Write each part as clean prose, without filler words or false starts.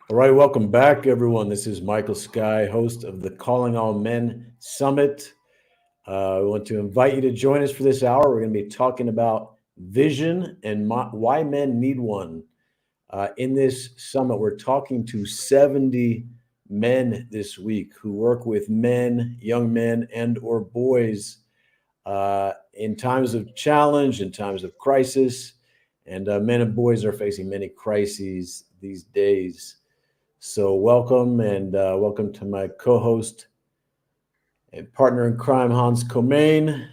All right, welcome back, everyone. This is Michael Sky, host of the Calling All Men Summit. I want to invite you to join us for this hour. We're going to be talking about vision and why men need one. In this summit, we're talking to 70 men this week who work with men, young men, and or boys in times of challenge, in times of crisis. And men and boys are facing many crises these days. So, welcome and welcome to my co host and partner in crime, Hans Komain,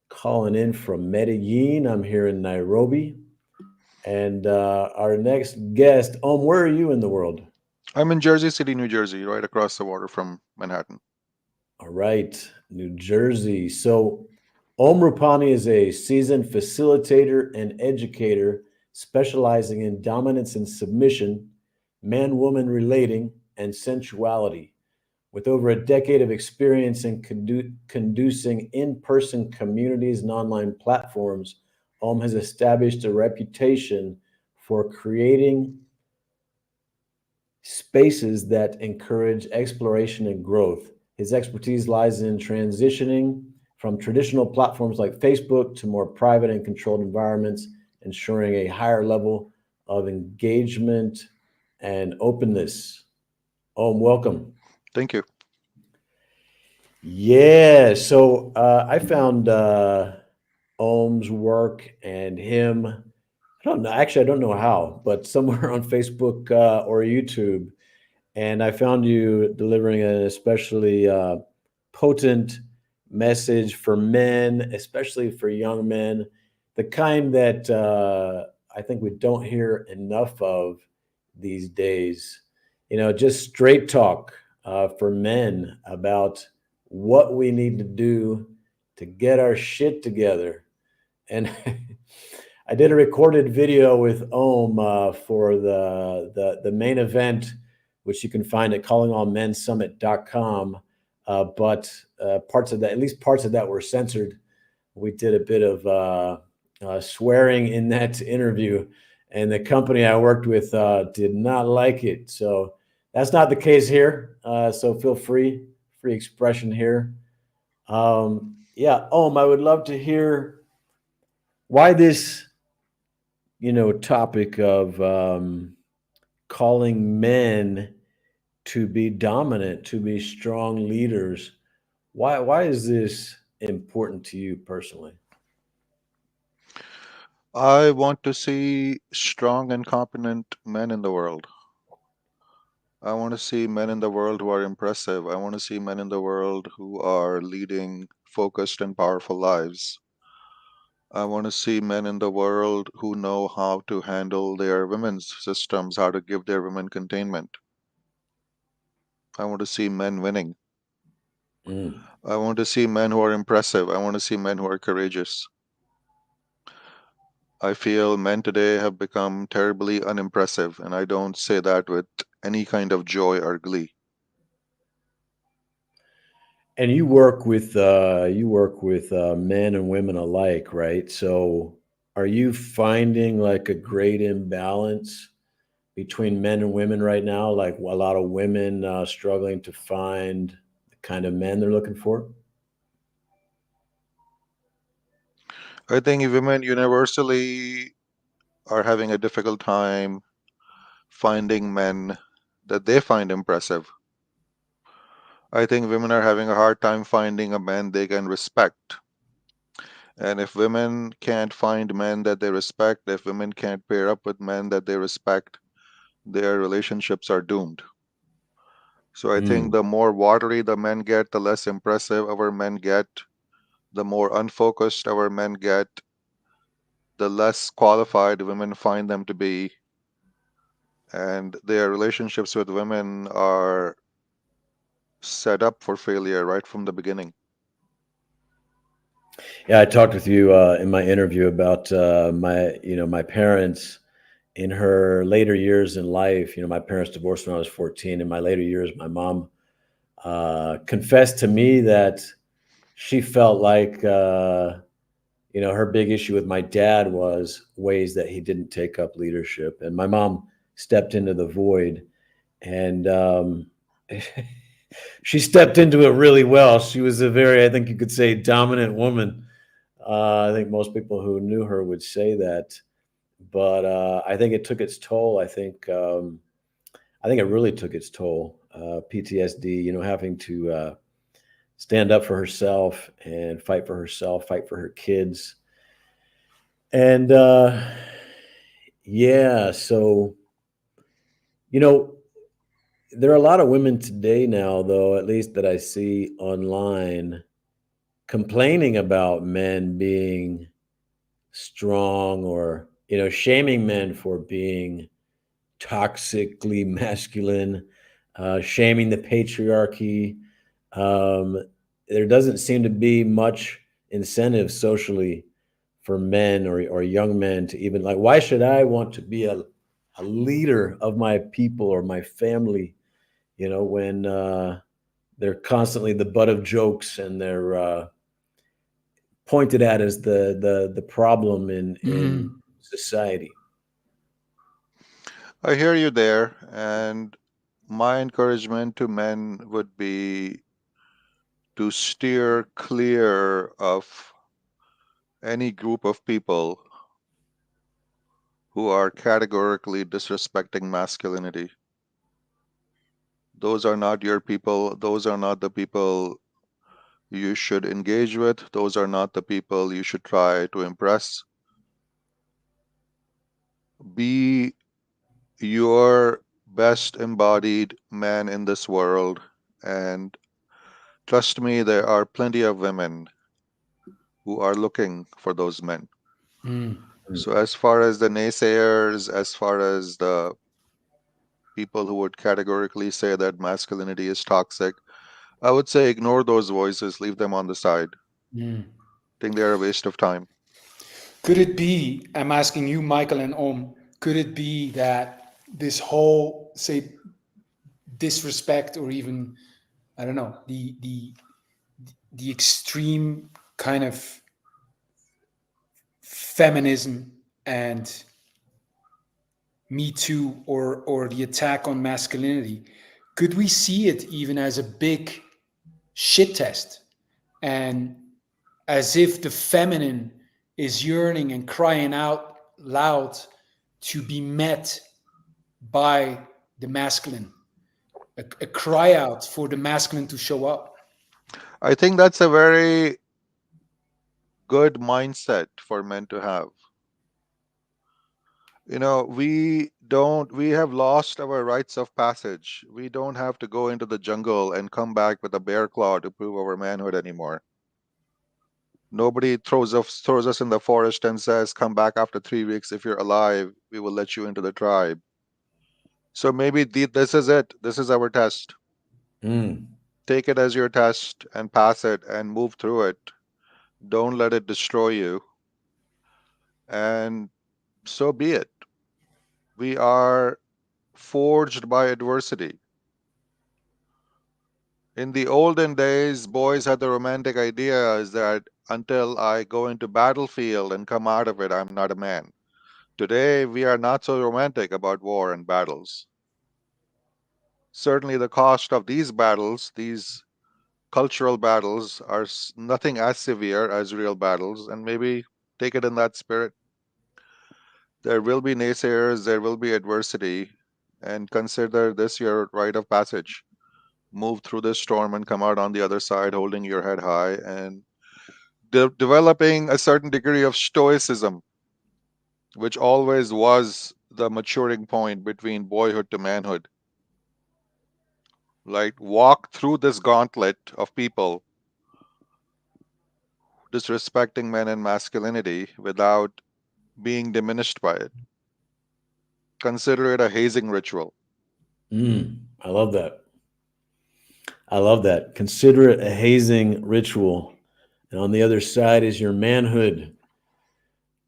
calling in from Medellin. I'm here in Nairobi. And our next guest, where are you in the world? I'm in Jersey City, New Jersey, right across the water from Manhattan. All right, New Jersey. So, Rupani is a seasoned facilitator and educator specializing in dominance and submission, man woman relating, and sensuality. With over a decade of experience in conducing in person communities and online platforms, Om has established a reputation for creating spaces that encourage exploration and growth. His expertise lies in transitioning from traditional platforms like Facebook to more private and controlled environments, ensuring a higher level of engagement and openness. Welcome. Thank you. Yeah, so I found Ohm's work and him. I don't know. Actually, I don't know how, but somewhere on Facebook or YouTube, and I found you delivering an especially potent message for men, especially for young men, the kind that I think we don't hear enough of these days. Just straight talk for men about what we need to do to get our shit together. And I did a recorded video with Ohm for the main event, which you can find at callingallmensummit.com. But parts of that, at least parts of that, were censored. We did a bit of swearing in that interview, and the company I worked with did not like it. So that's not the case here. So feel free expression here. Yeah, Ohm, I would love to hear why this topic of calling men to be dominant, to be strong leaders. Why is this important to you personally? I want to see strong and competent men in the world. I want to see men in the world who are impressive. I want to see men in the world who are leading focused and powerful lives. I want to see men in the world who know how to handle their women's systems, how to give their women containment. I want to see men winning. Mm. I want to see men who are impressive. I want to see men who are courageous. I feel men today have become terribly unimpressive, and I don't say that with any kind of joy or glee. And you work with men and women alike, right? So are you finding like a great imbalance between men and women right now? Like a lot of women struggling to find the kind of men they're looking for? I think women universally are having a difficult time finding men that they find impressive. I think women are having a hard time finding a man they can respect. And if women can't find men that they respect, if women can't pair up with men that they respect, their relationships are doomed. So I think Mm. the more watery the men get, the less impressive our men get, the more unfocused our men get, the less qualified women find them to be, and their relationships with women are set up for failure right from the beginning. Yeah, I talked with you in my interview about my parents in her later years in life. My parents divorced when I was 14. In my later years, my mom confessed to me that she felt like her big issue with my dad was ways that he didn't take up leadership. And my mom stepped into the void, and she stepped into it really well. She was a very, I think you could say, dominant woman. I think most people who knew her would say that, but I think it took its toll. I think it really took its toll. PTSD, having to stand up for herself and fight for herself, fight for her kids, and yeah. So you know, there are a lot of women today now, though, at least that I see online, complaining about men being strong, or shaming men for being toxically masculine, shaming the patriarchy. Um, there doesn't seem to be much incentive socially for men, or young men, to even, like, why should I want to be a leader of my people or my family, when they're constantly the butt of jokes, and they're pointed at as the problem in Mm, society. I hear you there, and my encouragement to men would be to steer clear of any group of people who are categorically disrespecting masculinity. Those are not your people. Those are not the people you should engage with. Those are not the people you should try to impress. Be your best embodied man in this world. And trust me, there are plenty of women who are looking for those men. mm, Mm. So, as far as the naysayers, as far as the people who would categorically say that masculinity is toxic, I would say ignore those voices, leave them on the side. mm. Think they're a waste of time. Could it be, I'm asking you, Michael and Om, could it be that this whole, say, disrespect, or even, I don't know, the extreme kind of feminism and Me Too, or the attack on masculinity, could we see it even as a big shit test, and as if the feminine is yearning and crying out loud to be met by the masculine, a cry out for the masculine to show up? I think that's a very good mindset for men to have. We have lost our rites of passage. We don't have to go into the jungle and come back with a bear claw to prove our manhood anymore. Nobody throws us in the forest and says, "Come back after 3 weeks. If you're alive, we will let you into the tribe." So maybe this is it. This is our test. Mm. Take it as your test and pass it and move through it. Don't let it destroy you. And so be it. We are forged by adversity. In the olden days, boys had the romantic idea is that until I go into battlefield and come out of it, I'm not a man. Today, we are not so romantic about war and battles. Certainly, the cost of these battles, these cultural battles, are nothing as severe as real battles, and maybe take it in that spirit. There will be naysayers, there will be adversity, and consider this your rite of passage. Move through this storm and come out on the other side holding your head high and developing a certain degree of stoicism, which always was the maturing point between boyhood to manhood. Like, walk through this gauntlet of people disrespecting men and masculinity without being diminished by it. Consider it a hazing ritual. Mm. I love that. I love that. Consider it a hazing ritual, and on the other side is your manhood.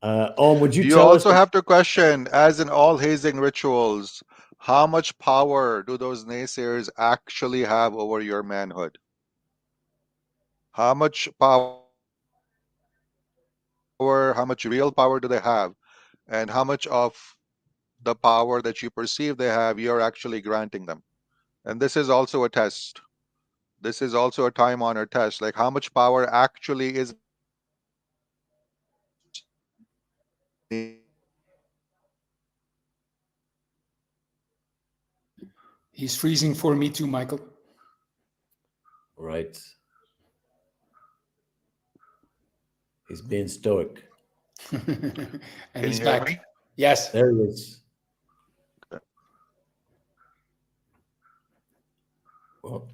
Would you You tell us? also have to question, as in all hazing rituals, how much power do those naysayers actually have over your manhood? How much power, how much real power do they have? And how much of the power that you perceive they have, you're actually granting them. And this is also a test. This is also a time honored test. Like, how much power actually is He's freezing for me too, Michael. Right. He's being stoic. And Can he's you hear back. me? Yes. There he is. Well,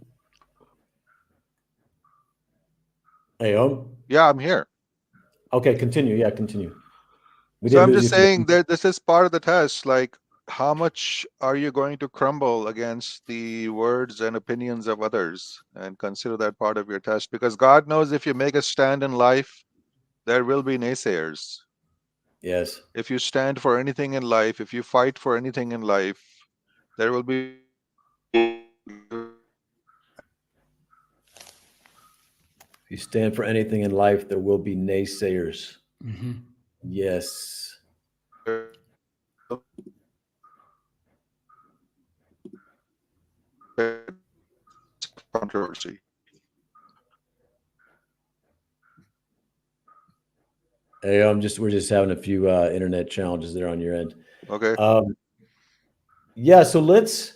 hey, Yeah, I'm here. okay, continue. Yeah, continue. We So didn't I'm lose just you for saying that this is part of the test. Like, how much are you going to crumble against the words and opinions of others? And consider that part of your test, because God knows if you make a stand in life, there will be naysayers. Yes. If you stand for anything in life, if you fight for anything in life, there will be If you stand for anything in life, there will be naysayers. Mm-hmm. Yes. controversy. Hey, we're just having a few internet challenges there on your end. Okay. Yeah, so let's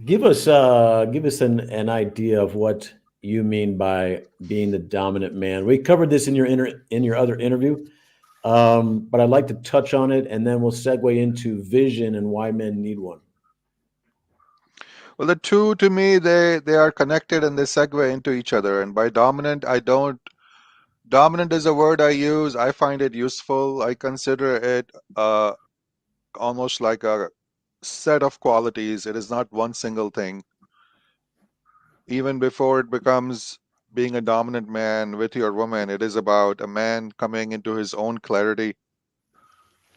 give us an idea of what you mean by being the dominant man. We covered this in your other interview, but I'd like to touch on it, and then we'll segue into vision and why men need one. Well, the two, to me, they are connected and they segue into each other. And by dominant, I don't. Dominant is a word I use. I find it useful. I consider it almost like a set of qualities. It is not one single thing. Even before it becomes being a dominant man with your woman, it is about a man coming into his own clarity.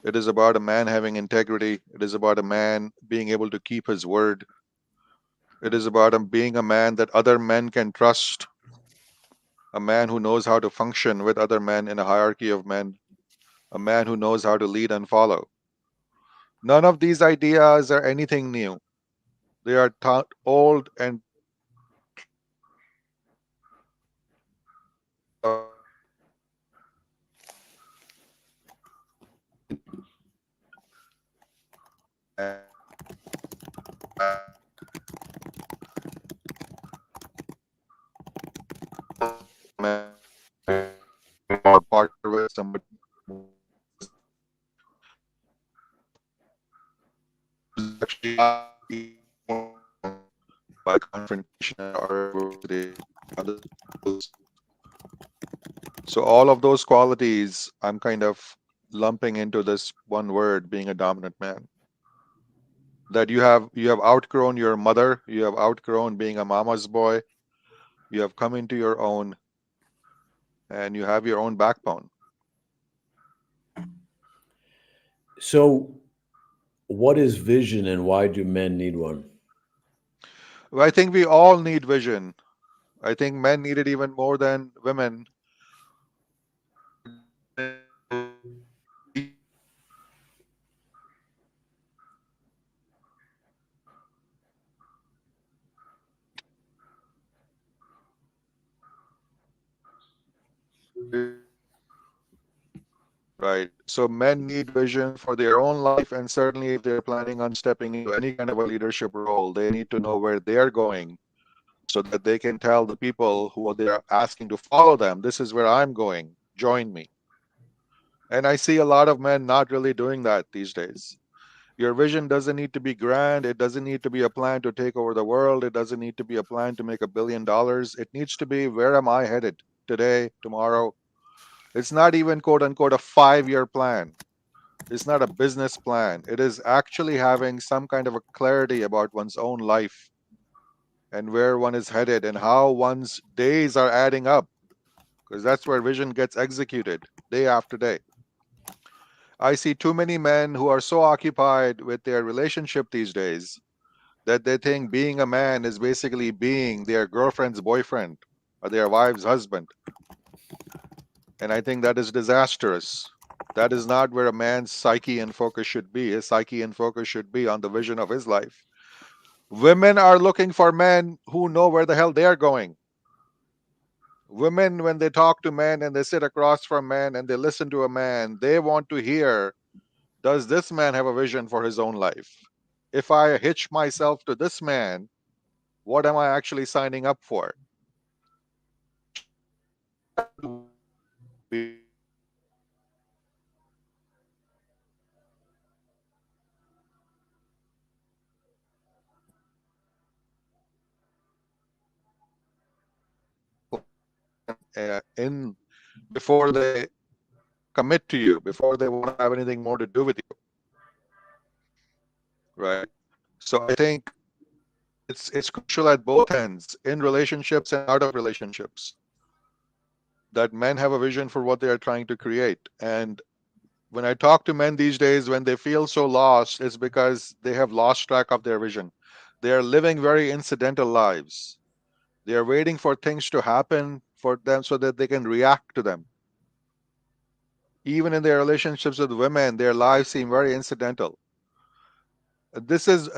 It is about a man having integrity. It is about a man being able to keep his word. It is about him being a man that other men can trust, a man who knows how to function with other men in a hierarchy of men, a man who knows how to lead and follow. None of these ideas are anything new. They are old and partner with somebody actually by confrontation or other. So all of those qualities I'm kind of lumping into this one word, being a dominant man. That you have outgrown your mother, you have outgrown being a mama's boy, you have come into your own, and you have your own backbone. So, what is vision and why do men need one? Well, I think we all need vision. I think men need it even more than women. Right. So men need vision for their own life, and certainly if they're planning on stepping into any kind of a leadership role, they need to know where they're going so that they can tell the people who they're asking to follow them, this is where I'm going, join me. And I see a lot of men not really doing that these days. Your vision doesn't need to be grand. It doesn't need to be a plan to take over the world. It doesn't need to be a plan to make $1 billion. It needs to be, where am I headed today, tomorrow? It's not even quote unquote a 5-year plan. It's not a business plan. It is actually having some kind of a clarity about one's own life and where one is headed and how one's days are adding up, because that's where vision gets executed day after day. I see too many men who are so occupied with their relationship these days that they think being a man is basically being their girlfriend's boyfriend or their wife's husband. And I think that is disastrous. That is not where a man's psyche and focus should be. His psyche and focus should be on the vision of his life. Women are looking for men who know where the hell they are going. Women, when they talk to men and they sit across from men and they listen to a man, they want to hear, does this man have a vision for his own life? If I hitch myself to this man, what am I actually signing up for? In before they commit to you, before they want to have anything more to do with you, right? So I think it's crucial at both ends, in relationships and out of relationships, that men have a vision for what they are trying to create. And when I talk to men these days, when they feel so lost, it's because they have lost track of their vision. They are living very incidental lives. They are waiting for things to happen for them so that they can react to them. Even in their relationships with women, their lives seem very incidental. This is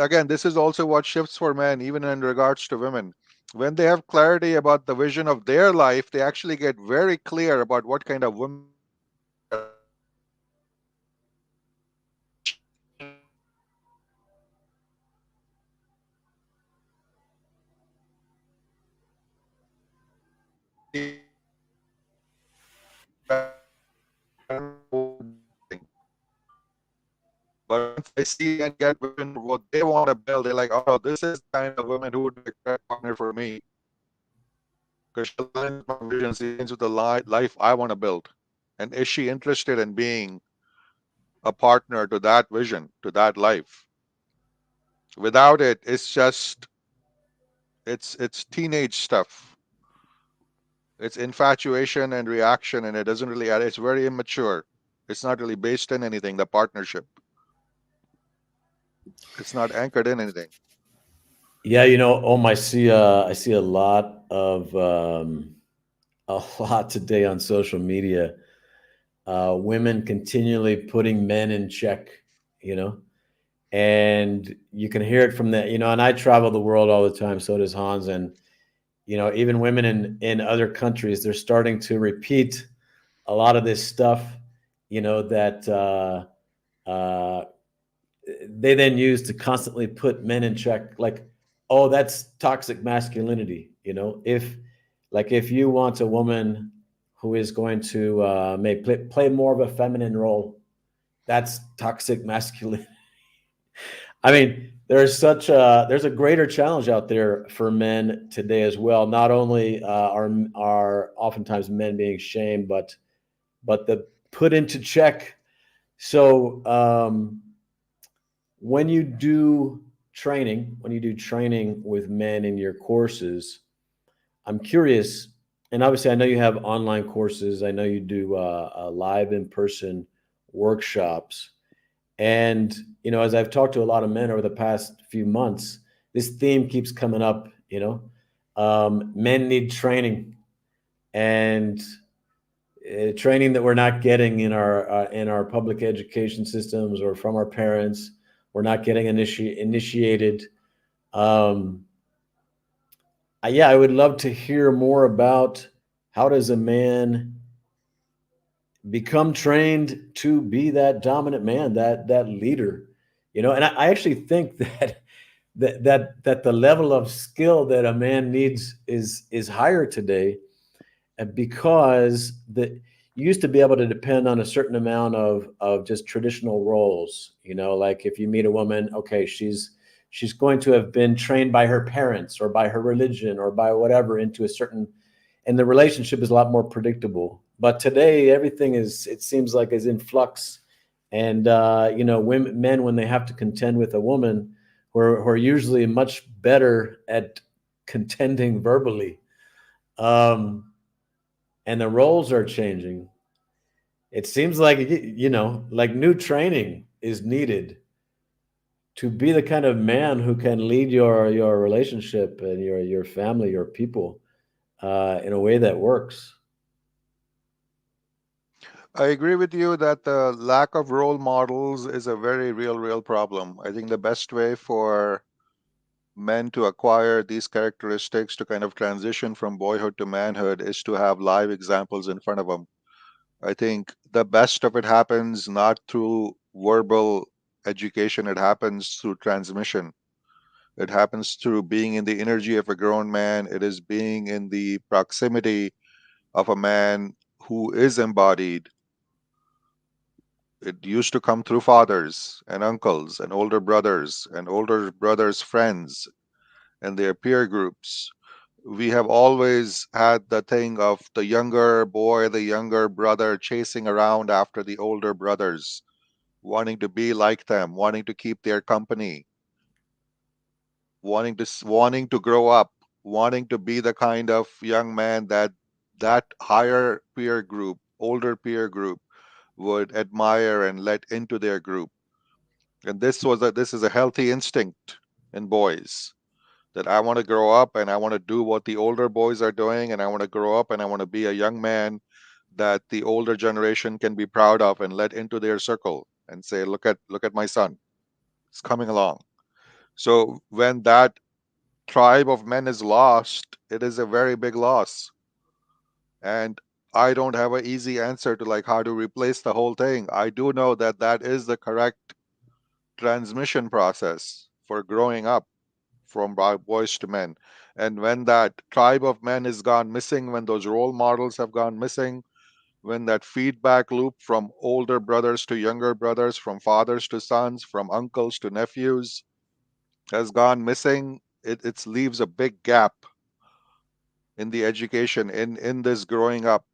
also what shifts for men, even in regards to women. When they have clarity about the vision of their life, they actually get very clear about what kind of women but once I see and get women what they want to build, they're like, oh, this is the kind of woman who would be a correct partner for me. Because she aligns with my vision, she aligns with the life I want to build. And is she interested in being a partner to that vision, to that life? Without it, it's teenage stuff. It's infatuation and reaction, and it doesn't really add. It's very immature. It's not really based in anything. The partnership. It's not anchored in anything. Yeah, I see a lot today on social media. Women continually putting men in check, you know, and you can hear it from and I travel the world all the time. So does Hans, and even women in other countries, they're starting to repeat a lot of this stuff, that uh, they then use to constantly put men in check. Like, oh, that's toxic masculinity. If you want a woman who is going to may play more of a feminine role, that's toxic masculinity. I mean, there's a greater challenge out there for men today as well. Not only are oftentimes men being shamed, but the put into check. So when you do training with men in your courses, I'm curious, and obviously I know you have online courses. I know you do live in person workshops. And, as I've talked to a lot of men over the past few months, this theme keeps coming up, men need training, and training that we're not getting in our public education systems or from our parents. We're not getting initiated. Um, yeah, I would love to hear more about how does a man become trained to be that dominant man, that leader, and I actually think that the level of skill that a man needs is higher today, because you used to be able to depend on a certain amount of just traditional roles. Like if you meet a woman, okay, she's going to have been trained by her parents or by her religion or by whatever into a certain, and the relationship is a lot more predictable. But today everything it seems like is in flux. And men, when they have to contend with a woman who are usually much better at contending verbally, and the roles are changing. It seems like like new training is needed to be the kind of man who can lead your relationship and your family, your people, in a way that works. I agree with you that the lack of role models is a very real problem. I think the best way for men to acquire these characteristics to kind of transition from boyhood to manhood is to have live examples in front of them. I think the best of it happens not through verbal education, it happens through transmission. It happens through being in the energy of a grown man. It is being in the proximity of a man who is embodied. It used to come through fathers and uncles and older brothers' friends and their peer groups. We have always had the thing of the younger boy, the younger brother chasing around after the older brothers, wanting to be like them, wanting to keep their company, wanting to grow up, wanting to be the kind of young man that that higher peer group, older peer group would admire and let into their group. And this is a healthy instinct in boys, that I want to grow up and I want to do what the older boys are doing, and I want to grow up and I want to be a young man that the older generation can be proud of and let into their circle and say, look at my son. It's coming along. So when that tribe of men is lost, it is a very big loss. And I don't have an easy answer to like how to replace the whole thing. I do know that that is the correct transmission process for growing up from boys to men. And when that tribe of men is gone missing, when those role models have gone missing, when that feedback loop from older brothers to younger brothers, from fathers to sons, from uncles to nephews has gone missing, it leaves a big gap in the education, in this growing up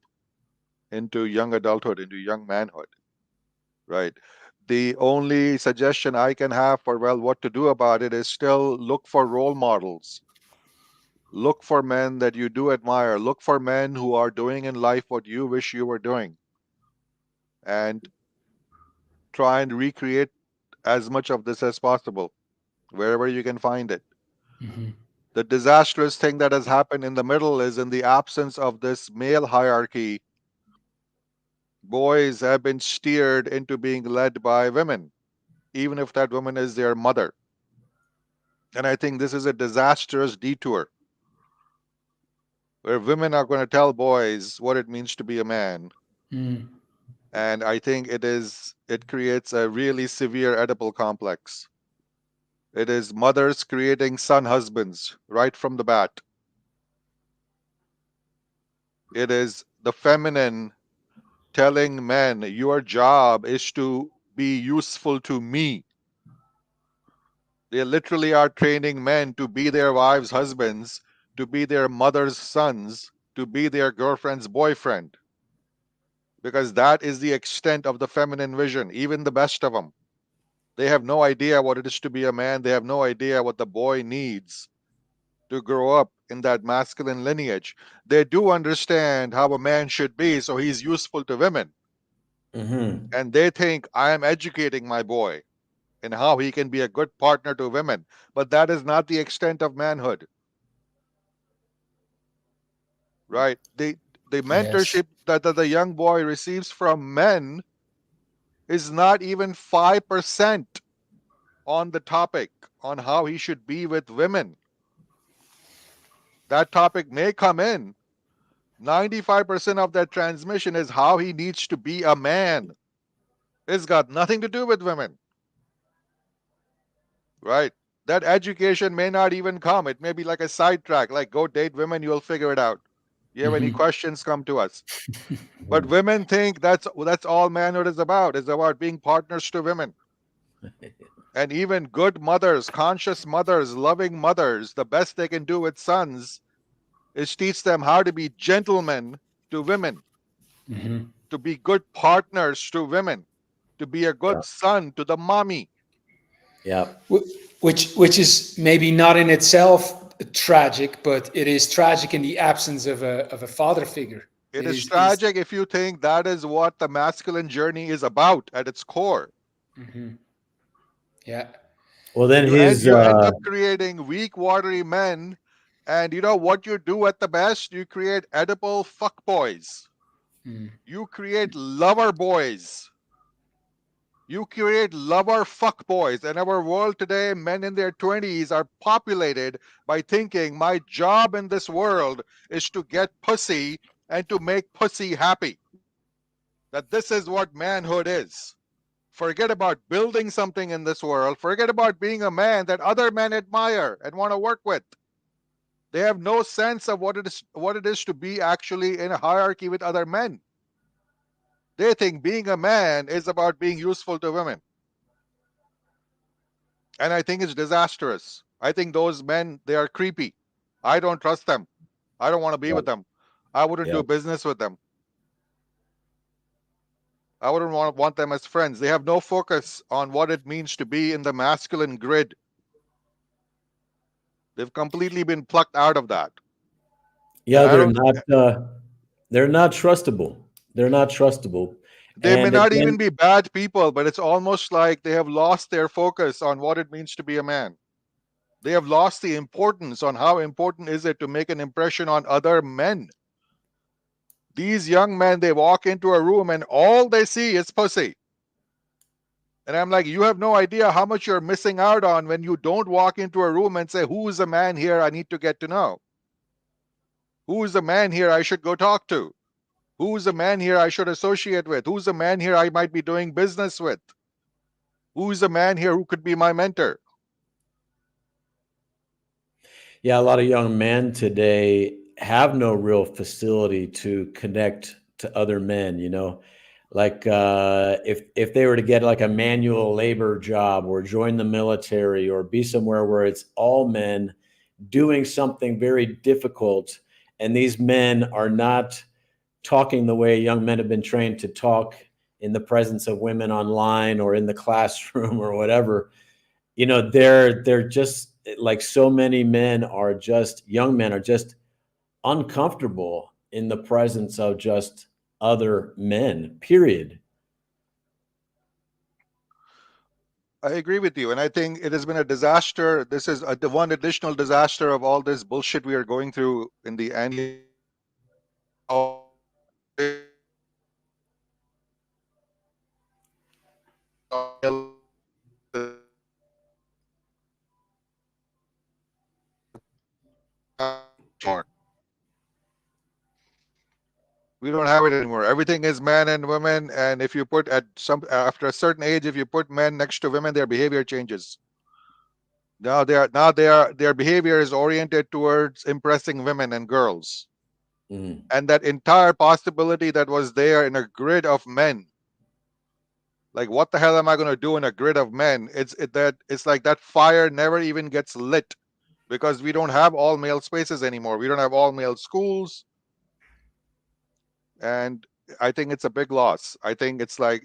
into young adulthood, into young manhood, right? The only suggestion I can have for, well, what to do about it is still look for role models. Look for men that you do admire. Look for men who are doing in life what you wish you were doing, and try and recreate as much of this as possible wherever you can find it. Hmm. The disastrous thing that has happened in the middle is, in the absence of this male hierarchy, boys have been steered into being led by women, even if that woman is their mother. And I think this is a disastrous detour where women are going to tell boys what it means to be a man. Mm. And I think it creates a really severe Oedipal complex. It is mothers creating son husbands right from the bat. It is the feminine telling men, your job is to be useful to me. They literally are training men to be their wives' husbands, to be their mother's sons, to be their girlfriend's boyfriend. Because that is the extent of the feminine vision, even the best of them. They have no idea what it is to be a man. They have no idea what the boy needs to grow up in that masculine lineage. They do understand how a man should be, so he's useful to women. Mm-hmm. And they think, I am educating my boy in how he can be a good partner to women. But that is not the extent of manhood, right? The Yes. mentorship that the young boy receives from men is not even 5% on the topic on how he should be with women. That topic may come in. 95% of that transmission is how he needs to be a man. It's got nothing to do with women, right? That education may not even come. It may be like a sidetrack, like go date women, you'll figure it out. You have any Hmm. questions, come to us. But women think that's all manhood is about. It's about being partners to women. And even good mothers, conscious mothers, loving mothers, the best they can do with sons is teach them how to be gentlemen to women, Hmm. to be good partners to women, to be a Yeah. good son to the mommy. Yeah. Which is maybe not in itself tragic, but it is tragic in the absence of a father figure. It It is is. tragic if you think that is what the masculine journey is about at its core. Mhm. Yeah. Well, then You end up creating weak, watery men, and you know what you do at the best? You create edible fuckboys. You create lover boys. You create lover fuck boys. In our world today, men in their 20s are populated by thinking my job in this world is to get pussy and to make pussy happy. That this is what manhood is. Forget about building something in this world. Forget about being a man that other men admire and want to work with. They have no sense of what it is to be actually in a hierarchy with other men. They think being a man is about being useful to women. And I think it's disastrous. I think those men, they are creepy. I don't trust them. I don't want to be Yeah. with them. I wouldn't Yeah. do business with them. I wouldn't want them as friends. They have no focus on what it means to be in the masculine grid. They've completely been plucked out of that. And Yeah, I don't, they're not trustable. They're not trustable. they may And not again, even be bad people, but it's almost like they have lost their focus on what it means to be a man. They have lost the importance on how important is it to make an impression on other men. These young men, they walk into a room and all they see is pussy. And I'm like, you have no idea how much you're missing out on when you don't walk into a room and say, who is the man here I need to get to know? Who is the man here I should go talk to? Who is the man here I should associate with? Who's the man here I might be doing business with? Who is the man here who could be my mentor? yeah, a lot of young men today have no real facility to connect to other men, you know. Like if they were to get like a manual labor job or join the military or be somewhere where it's all men doing something very difficult, and these men are not talking the way young men have been trained to talk in the presence of women online or in the classroom or whatever, you know, they're just like so many men are just young men are just uncomfortable in the presence of just other men, period. I agree with you. And I think it has been a disaster. This is the one additional disaster of all this bullshit we are going through in the annual we don't have it anymore. Everything is men and women, and if you put at some after a certain age, if you put men next to women, their behavior changes. Their behavior is oriented towards impressing women and girls. Mhm. And that entire possibility that was there in a grid of men, like what the hell am I going to do in a grid of men? It's like that fire never even gets lit because we don't have all male spaces anymore. We don't have all male schools, and I think it's a big loss. I think it's like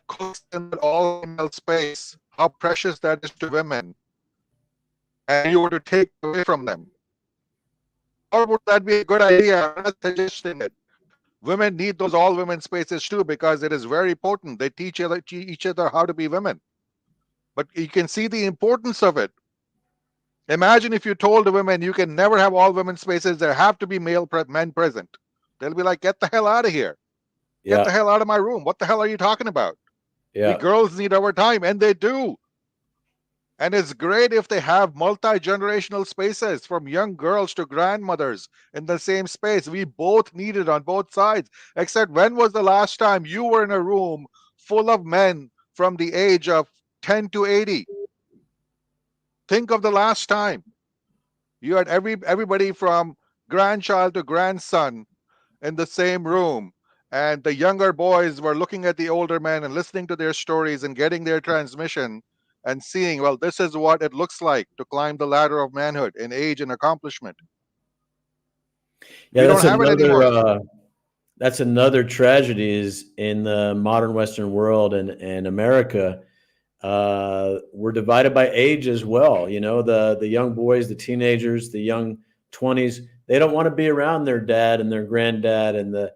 cooks in that all male space, how precious that is to women, and you were to take away from them. Or would that be a good idea? I'm not suggesting it. Women need those all women spaces too because it is very important. They teach each other how to be women. But you can see the importance of it. Imagine if you told the women you can never have all women spaces, there have to be men present. They'll be like, get the hell out of here. Get the Yeah, hell out of my room. What the hell are you talking about? We yeah, girls need our time, and they do. And it's great if they have multi-generational spaces from young girls to grandmothers in the same space. We both need it on both sides. Except when was the last time you were in a room full of men from the age of 10 to 80? Think of the last time. You had everybody from grandchild to grandson in the same room. And the younger boys were looking at the older men and listening to their stories and getting their transmission and seeing, well, this is what it looks like to climb the ladder of manhood in age and accomplishment. yeah. We don't have it anymore. That's another tragedy is in the modern Western world and America. We're divided by age as well. You know, the young boys, the teenagers, the young 20s. They don't want to be around their dad and their granddad and the,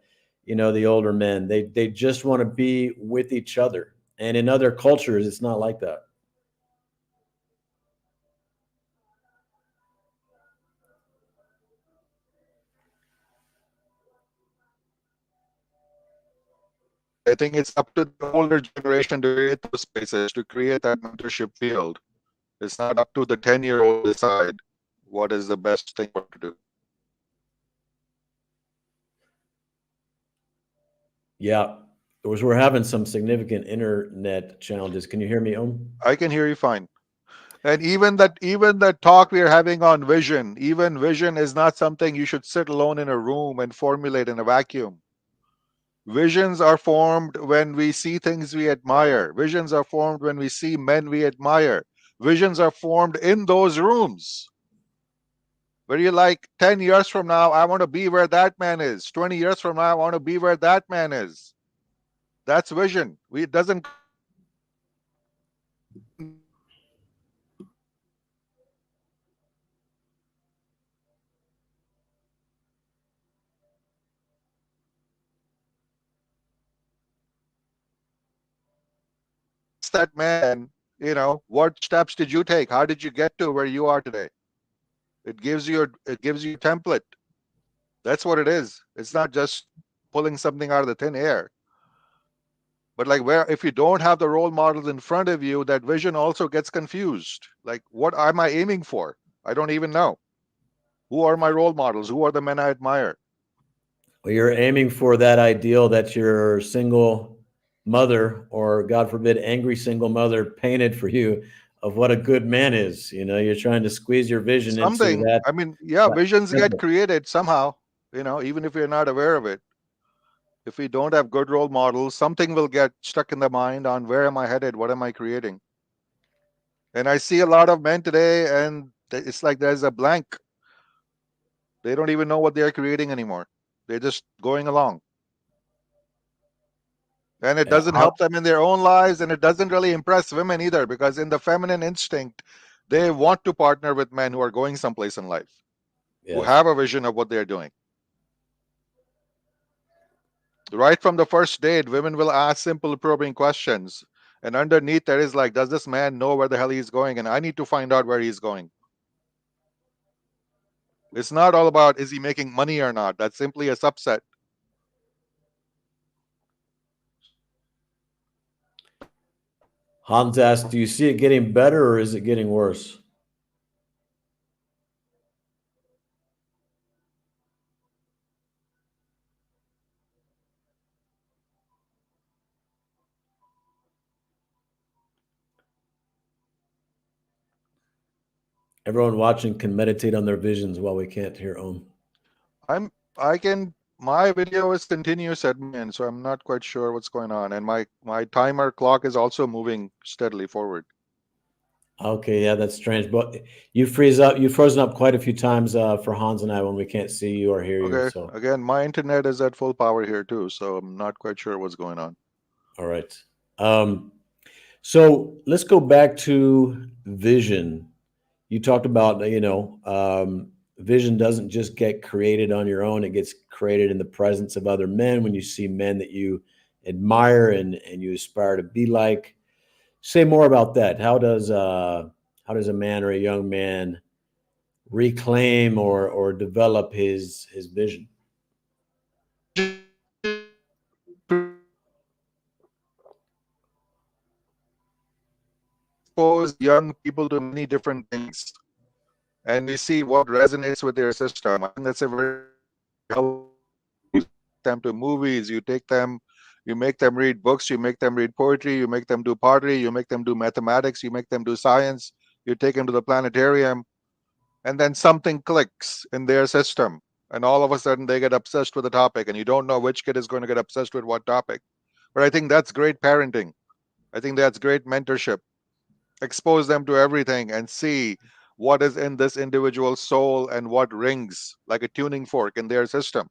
the older men. They just want to be with each other. And in other cultures, it's not like that. I think it's up to the older generation to create those spaces, to create that mentorship field. It's not up to the 10-year-old to decide what is the best thing for to do. Yeah. We're having some significant internet challenges. Can you hear me, Om? I can hear you fine. And even that talk we are having on vision, even vision is not something you should sit alone in a room and formulate in a vacuum. Visions are formed when we see things we admire. Visions are formed when we see men we admire. Visions are formed in those rooms where you're like, 10 years from now, I want to be where that man is. 20 years from now, I want to be where that man is. That's vision. It doesn't that man, what steps did you take? How did you get to where you are today? It gives you a template. That's what it is. It's not just pulling something out of the thin air. But like, where if you don't have the role models in front of you, that vision also gets confused. Like, what am I aiming for? I don't even know. Who are my role models? Who are the men I admire? Well, you're aiming for that ideal that your single mother, or God forbid, angry single mother painted for you of what a good man is. You're trying to squeeze your vision into Something. that. I mean, yeah, that visions get template. created somehow. Even if you're not aware of it. If we don't have good role models, something will get stuck in the mind on where am I headed? What am I creating? And I see a lot of men today, and it's like there's a blank. They don't even know what they're creating anymore. They're just going along. And it Yeah, doesn't help them in their own lives, and it doesn't really impress women either, because in the feminine instinct, they want to partner with men who are going someplace in life, who yes. have a vision of what they're doing. Right from the first date, women will ask simple probing questions. And underneath there is like, does this man know where the hell he's going? And I need to find out where he's going. It's not all about is he making money or not. That's simply a subset. Hans asked, do you see it getting better or is it getting worse? Everyone watching can meditate on their visions while we can't hear Om. My video is continuous at my end, so I'm not quite sure what's going on. And my timer clock is also moving steadily forward. Okay, yeah, that's strange. But you've frozen up quite a few times for Hans and I when we can't see you or hear you. Okay. So, Again, my internet is at full power here too, so I'm not quite sure what's going on. all right. So let's go back to vision. You talked about, vision doesn't just get created on your own. It gets created in the presence of other men when you see men that you admire and you aspire to be like. Say more about that. How does a man or a young man reclaim or develop his vision? Expose young people to many different things, and we see what resonates with their system. I think that's a very helpful. You take them to movies, you make them read books, you make them read poetry, you make them do pottery, you make them do mathematics, you make them do science, you take them to the planetarium, and then something clicks in their system. And all of a sudden they get obsessed with the topic, and you don't know which kid is going to get obsessed with what topic. But I think that's great parenting. I think that's great mentorship. Expose them to everything and see what is in this individual's soul and what rings like a tuning fork in their system.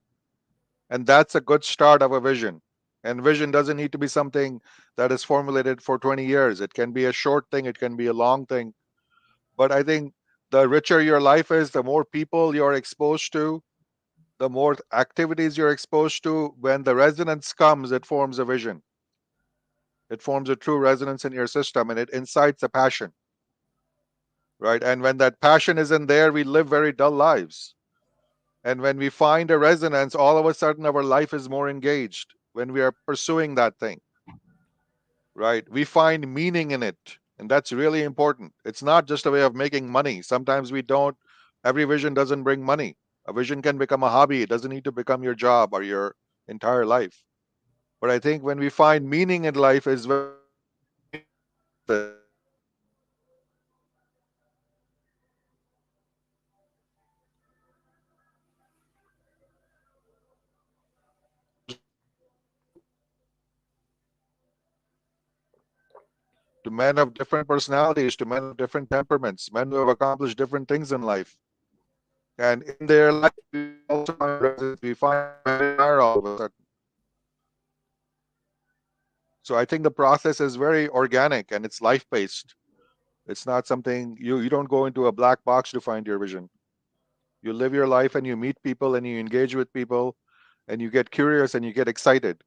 And that's a good start of a vision. And vision doesn't need to be something that is formulated for 20 years. It can be a short thing, it can be a long thing. But I think the richer your life is, the more people you're exposed to, the more activities you're exposed to, when the resonance comes, it forms a vision. It forms a true resonance in your system, and it incites a passion, right? And when that passion isn't there, we live very dull lives. And when we find a resonance, all of a sudden our life is more engaged when we are pursuing that thing, right? We find meaning in it. And that's really important. It's not just a way of making money. Sometimes we don't, every vision doesn't bring money. A vision can become a hobby. It doesn't need to become your job or your entire life. But I think when we find meaning in life is when to men of different personalities, to men of different temperaments, men who have accomplished different things in life. And in their life, we also find resonance. We find desire all of a sudden. So I think the process is very organic and it's life based. It's not something you don't go into a black box to find your vision. You live your life and you meet people and you engage with people and you get curious and you get excited.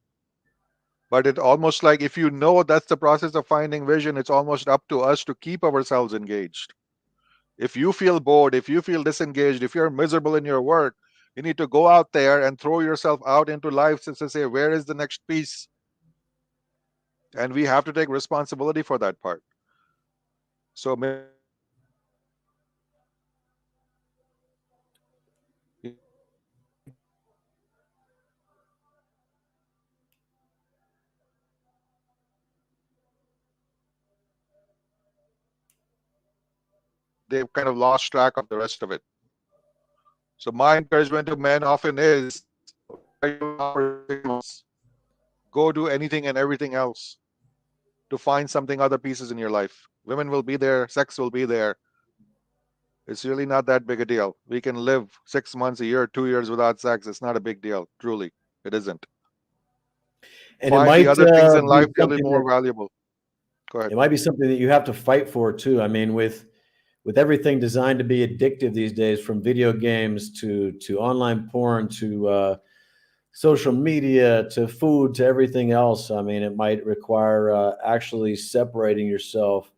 But it almost like if you know that's the process of finding vision, it's almost up to us to keep ourselves engaged. If you feel bored, if you feel disengaged, if you're miserable in your work, you need to go out there and throw yourself out into life to say, where is the next piece? And we have to take responsibility for that part. So they've kind of lost track of the rest of it. So my encouragement to men often is go do anything and everything else to find something other pieces in your life. Women will be there, sex will be there. It's really not that big a deal. We can live 6 months, a year, 2 years without sex. It's not a big deal. Truly, it isn't. And it Find the might other things in be life that will be something more that valuable. Go ahead. it might be something that you have to fight for too. I mean, with everything designed to be addictive these days, from video games to online porn to social media to food to everything else. I mean, it might require actually separating yourself,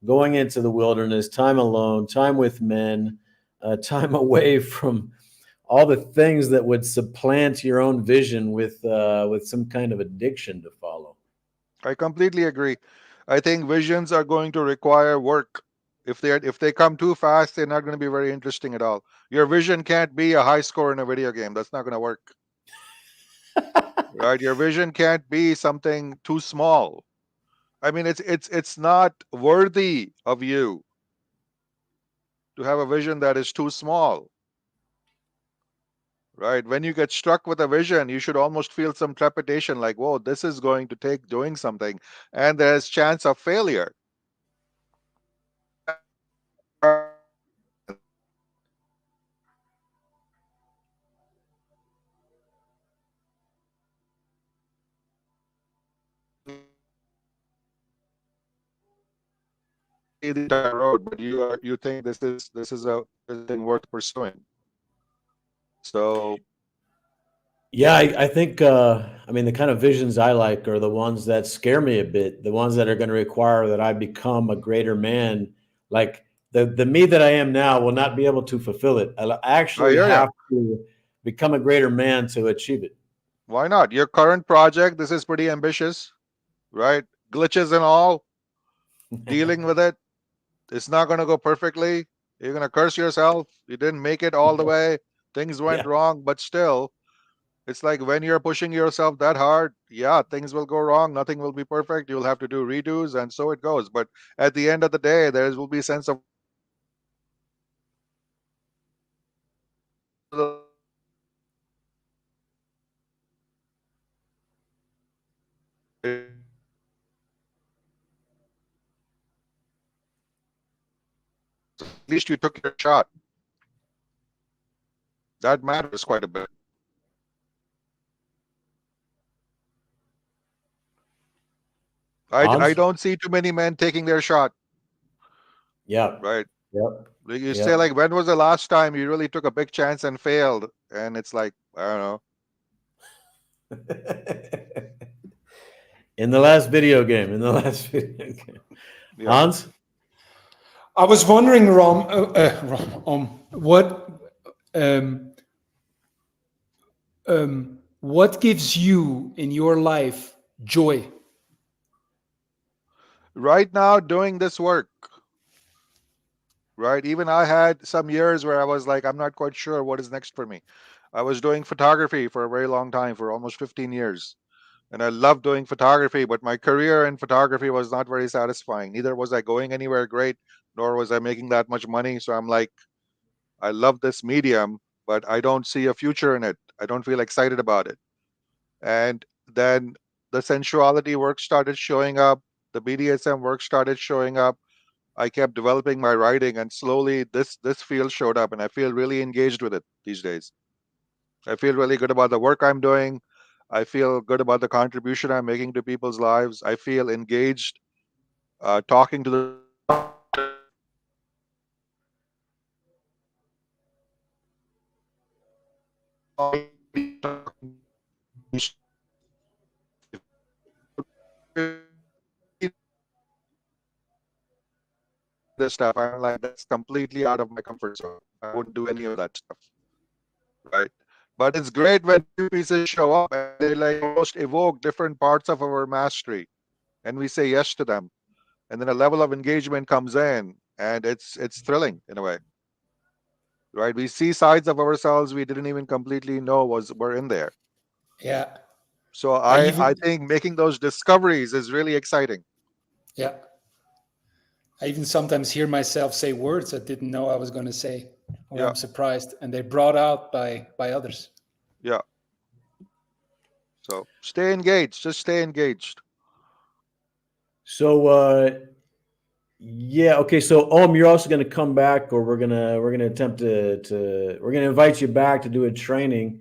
going into the wilderness, time alone, time with men, time away from all the things that would supplant your own vision with some kind of addiction to follow. I completely agree. I think visions are going to require work. If they come too fast, they're not going to be very interesting at all. Your vision can't be a high score in a video game. That's not going to work. Right? Your vision can't be something too small. I mean, it's not worthy of you to have a vision that is too small. Right? When you get struck with a vision, you should almost feel some trepidation, like, whoa, this is going to take doing something, and there's chance of failure. See the entire road, but you think this is a thing worth pursuing. So Yeah, I think I mean the kind of visions I like are the ones that scare me a bit, the ones that are going to require that I become a greater man. Like the me that I am now will not be able to fulfill it. I I actually hear ya. have to become a greater man to achieve it. Why not? Your current project, this is pretty ambitious, right? Glitches and all, dealing with it. It's not going to go perfectly. You're going to curse yourself. You didn't make it all the way. Things went Yeah. wrong, but still, it's like when you're pushing yourself that hard, yeah, things will go wrong. Nothing will be perfect. You'll have to do redos, and so it goes. But at the end of the day, there will be a sense of at least you took your shot. That matters quite a bit. I Hans? don't see too many men taking their shot, Yeah. right? Yep. Like you say, Yep. like, when was the last time you really took a big chance and failed? And it's like, I don't know. In the last video game. In the last video game. Yeah. Hans? I was wondering, um, what gives you in your life joy? Right now, doing this work, right? Even I had some years where I was like, I'm not quite sure what is next for me. I was doing photography for a very long time, for almost 15 years. And I loved doing photography, but my career in photography was not very satisfying. Neither was I going anywhere great, nor was I making that much money. So I'm like, I love this medium, but I don't see a future in it. I don't feel excited about it. And then the sensuality work started showing up, the BDSM work started showing up. I kept developing my writing, and slowly this field showed up, and I feel really engaged with it these days. I feel really good about the work I'm doing. I feel good about the contribution I'm making to people's lives. I feel engaged, talking to the this stuff. I'm like, that's completely out of my comfort zone. I wouldn't do any of that stuff, right? But it's great when new pieces show up and they like almost evoke different parts of our mastery, and we say yes to them, and then a level of engagement comes in, and it's thrilling in a way, right? We see sides of ourselves we didn't even completely know were in there. Yeah, So I I even think making those discoveries is really exciting. yeah, I even sometimes hear myself say words I didn't know I was going to say, or Yeah, I'm surprised, and they're brought out by others. yeah. So stay engaged. Just stay engaged. So yeah, okay. So you're also gonna come back, or we're gonna attempt to we're gonna invite you back to do a training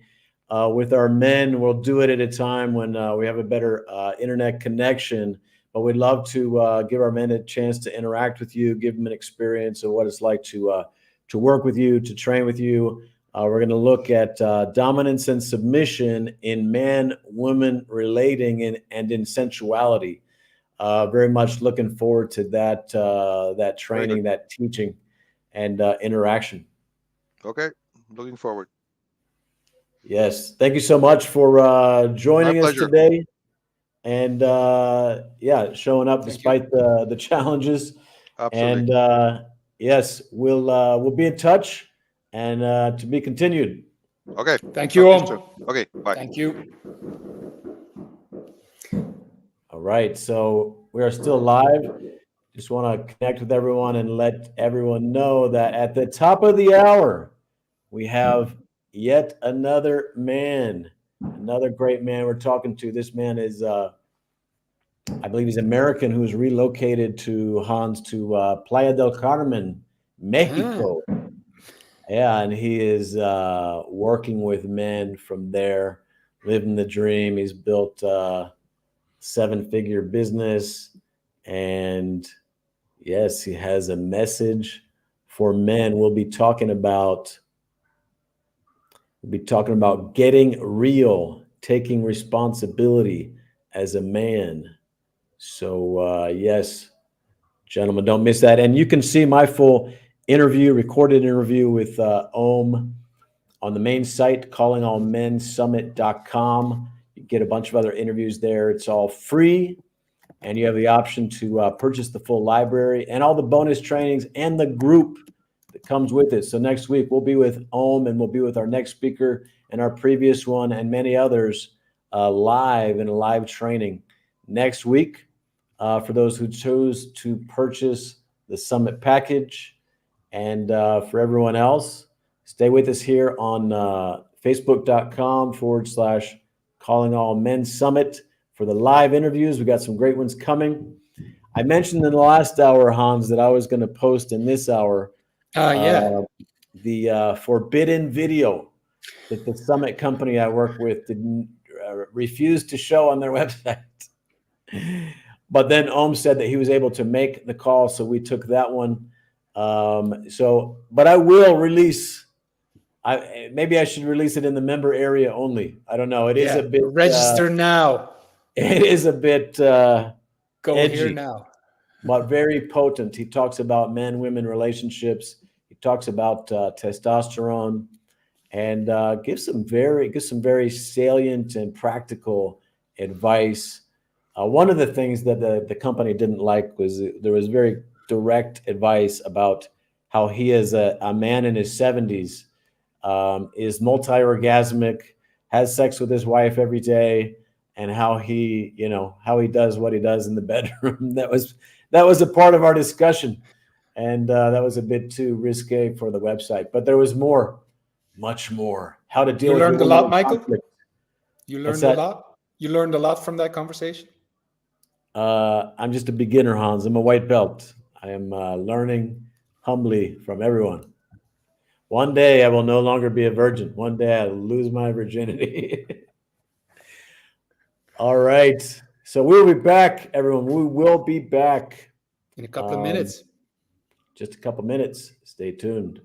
with our men. We'll do it at a time when we have a better internet connection. But we'd love to give our men a chance to interact with you, give them an experience of what it's like to work with you, to train with you. We're going to look at dominance and submission in man-woman relating and in sensuality. Very much looking forward to that Very good. training, that teaching, and interaction. Okay. Looking forward. Yes, thank you so much for My joining us pleasure. today, and yeah, showing up Thank you. despite the challenges. Absolutely. And yes, we'll be in touch, and to be continued. Okay. Thank Talk you, to you soon. Om. Okay. Bye. Thank you. All right, so we are still live. Just want to connect with everyone and let everyone know that at the top of the hour, we have yet another man, another great man we're talking to. This man is, I believe he's American, who's relocated to Hans to Playa del Carmen, Ah, Mexico. Yeah, and he is working with men from there, living the dream. He's built a seven-figure business, and yes, he has a message for men. We'll be talking about getting real, taking responsibility as a man. So yes, gentlemen, don't miss that. And you can see my full interview, recorded interview with Om on the main site, callingallmensummit.com. You get a bunch of other interviews there. It's all free. And you have the option to purchase the full library and all the bonus trainings and the group that comes with it. So next week we'll be with Om, and we'll be with our next speaker and our previous one and many others live in a live training next week. For those who chose to purchase the summit package, and for everyone else, stay with us here on facebook.com/calling all men summit for the live interviews. We got some great ones coming. I mentioned in the last hour, Hans, that I was going to post in this hour yeah. the forbidden video that the summit company I work with didn't refuse to show on their website. But then Om said that he was able to make the call, so we took that one. But I will release. Maybe I should release it in the member area only. I don't know. It is Yeah, a bit. register now. It is a bit Go here edgy, now. but very potent. He talks about man-women relationships. He talks about testosterone, and gives some very salient and practical advice. One of the things that the company didn't like was there was very direct advice about how he is a man in his 70s, is multi-orgasmic, has sex with his wife every day, and how he does what he does in the bedroom. That was a part of our discussion, and that was a bit too risque for the website. But there was more, much more. How to deal You with your learned a woman lot, in Michael. conflict. You What's learned a that? lot. You learned a lot from that conversation. I'm just a beginner, Hans. I'm a white belt. I am learning humbly from everyone. One day I will no longer be a virgin. One day I'll lose my virginity. All right. So we'll be back, everyone. We will be back. In a couple of minutes. Just a couple minutes. Stay tuned.